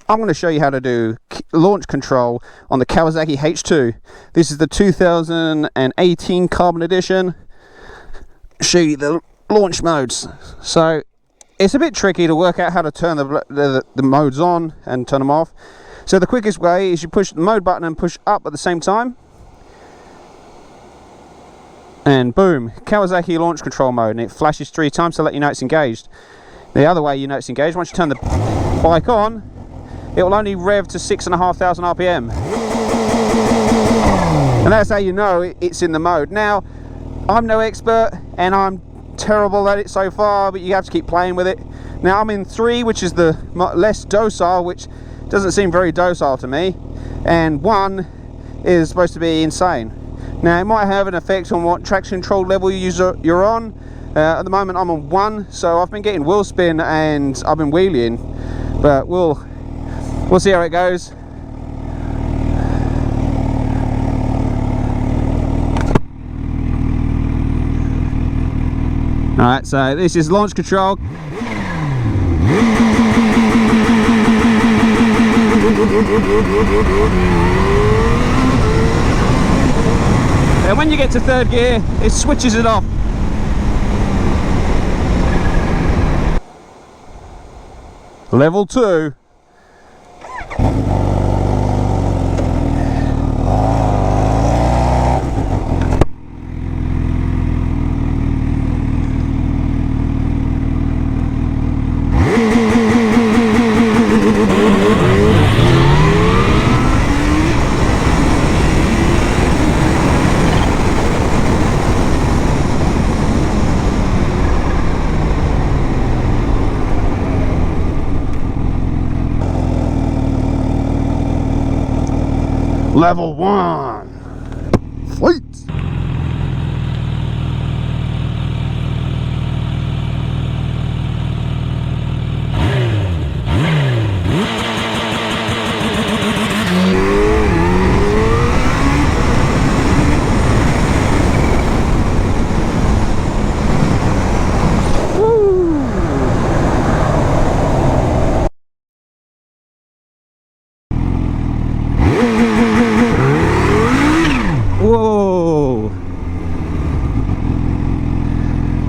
I'm going to show you how to do launch control on the Kawasaki H2. This is the 2018 Carbon Edition. Show you the launch modes. So it's a bit tricky to work out how to turn the modes on and turn them off. So the quickest way is you push the mode button and push up at the same time. And boom, Kawasaki launch control mode, and it flashes 3 times to let you know it's engaged. The other way you know it's engaged, once you turn the bike on, it will only rev to 6,500 RPM. And that's how you know it's in the mode. Now, I'm no expert and I'm terrible at it so far, but you have to keep playing with it. Now I'm in 3, which is the less docile, which doesn't seem very docile to me, and 1 is supposed to be insane. Now it might have an effect on what traction control level you're on. At the moment I'm on 1, so I've been getting wheel spin and I've been wheeling, but we'll see how it goes. Alright, so this is launch control. And when you get to 3rd gear, it switches it off. Level 2. Level 1. Fleet.